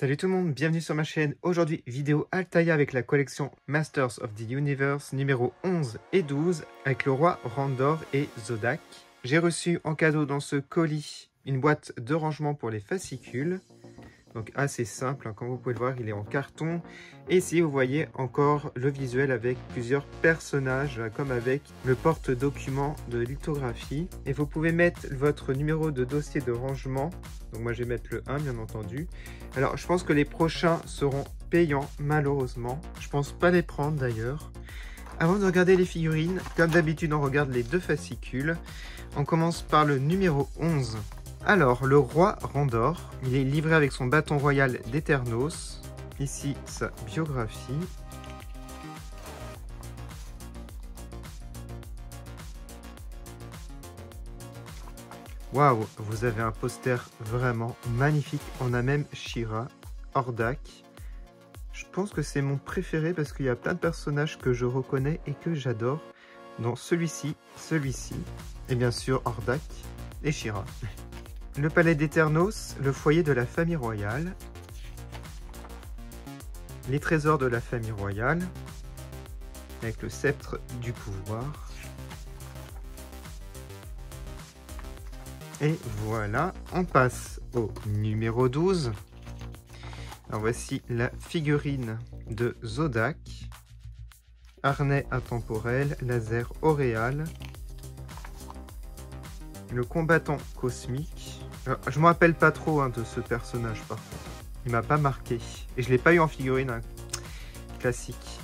Salut tout le monde, bienvenue sur ma chaîne. Aujourd'hui, vidéo Altaïa avec la collection Masters of the Universe numéro 11 et 12 avec le roi Randor et Zodac. J'ai reçu en cadeau dans ce colis une boîte de rangement pour les fascicules. Donc assez simple, hein, comme vous pouvez le voir, il est en carton. Et ici, vous voyez encore le visuel avec plusieurs personnages, comme avec le porte-document de lithographie. Et vous pouvez mettre votre numéro de dossier de rangement. Donc moi, je vais mettre le 1, bien entendu. Alors, je pense que les prochains seront payants, malheureusement. Je pense pas les prendre, d'ailleurs. Avant de regarder les figurines, comme d'habitude, on regarde les deux fascicules. On commence par le numéro 11. Alors, le roi Randor, il est livré avec son bâton royal d'Eternos. Ici, sa biographie. Waouh, vous avez un poster vraiment magnifique. On a même She-Ra, Hordak. Je pense que c'est mon préféré parce qu'il y a plein de personnages que je reconnais et que j'adore. Dans celui-ci, et bien sûr Hordak et She-Ra. Le palais d'Eternos, le foyer de la famille royale, les trésors de la famille royale, avec le sceptre du pouvoir. Et voilà, on passe au numéro 12. Alors voici la figurine de Zodac, harnais intemporel, laser auréal, le combattant cosmique. Alors, je ne me rappelle pas trop de ce personnage par contre. Il m'a pas marqué. Et je ne l'ai pas eu en figurine classique.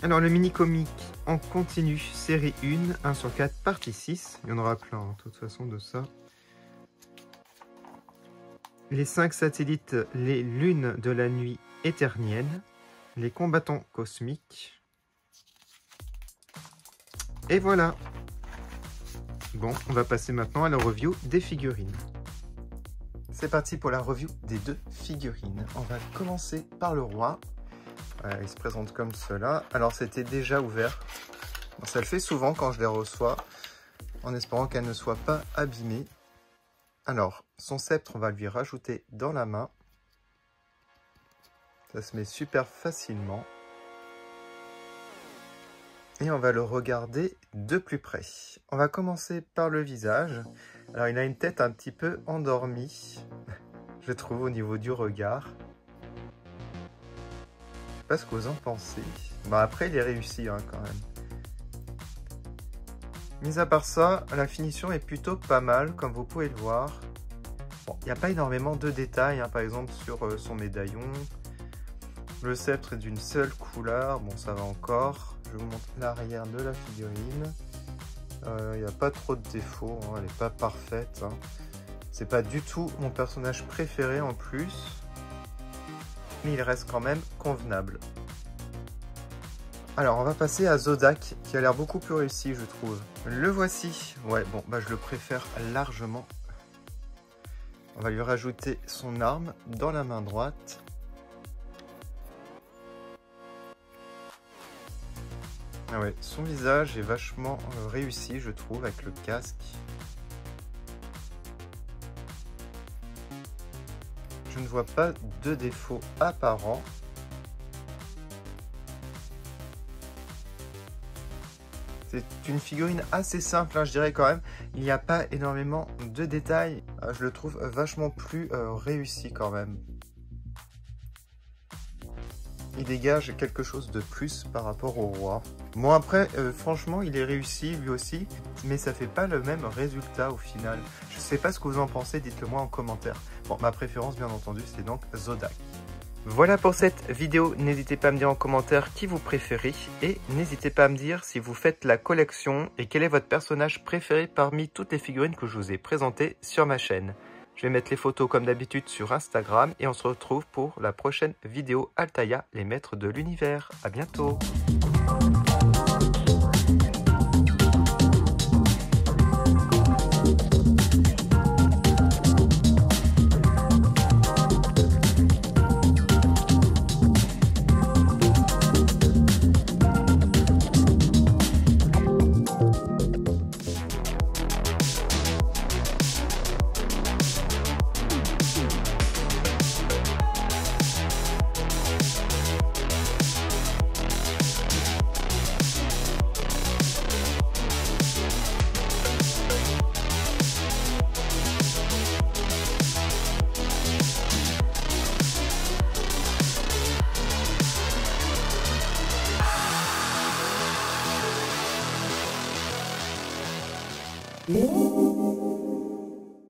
Alors le mini-comic en continu, série 1, 1/4, partie 6. Il y en aura plein de toute façon de ça. Les 5 satellites, les lunes de la nuit éternienne. Les combattants cosmiques. Et voilà. Bon, on va passer maintenant à la review des figurines. C'est parti pour la review des deux figurines. On va commencer par le roi. Voilà, il se présente comme cela. Alors, c'était déjà ouvert. Bon, ça le fait souvent quand je les reçois, en espérant qu'elles ne soient pas abîmées. Alors, son sceptre, on va lui rajouter dans la main. Ça se met super facilement. Et on va le regarder de plus près. On va commencer par le visage. Alors, il a une tête un petit peu endormie, je trouve, au niveau du regard. Je sais pas ce que vous en pensez. Bon, après, il est réussi quand même. Mis à part ça, la finition est plutôt pas mal, comme vous pouvez le voir. Bon, il n'y a pas énormément de détails, par exemple, sur son médaillon. Le sceptre est d'une seule couleur. Bon, ça va encore. Je vous montre l'arrière de la figurine. Il n'y a pas trop de défauts, elle n'est pas parfaite. C'est pas du tout mon personnage préféré en plus. Mais il reste quand même convenable. Alors on va passer à Zodac, qui a l'air beaucoup plus réussi, je trouve. Le voici. Ouais, bon, bah je le préfère largement. On va lui rajouter son arme dans la main droite. Ah ouais, son visage est vachement réussi, je trouve, avec le casque. Je ne vois pas de défaut apparent. C'est une figurine assez simple, je dirais quand même. Il n'y a pas énormément de détails. Je le trouve vachement plus réussi quand même. Il dégage quelque chose de plus par rapport au roi. Bon après, franchement, il est réussi lui aussi, mais ça fait pas le même résultat au final. Je sais pas ce que vous en pensez, dites-le moi en commentaire. Bon, ma préférence bien entendu, c'est donc Zodac. Voilà pour cette vidéo, n'hésitez pas à me dire en commentaire qui vous préférez et n'hésitez pas à me dire si vous faites la collection et quel est votre personnage préféré parmi toutes les figurines que je vous ai présentées sur ma chaîne. Je vais mettre les photos comme d'habitude sur Instagram et on se retrouve pour la prochaine vidéo Altaïa, les maîtres de l'univers. À bientôt! Música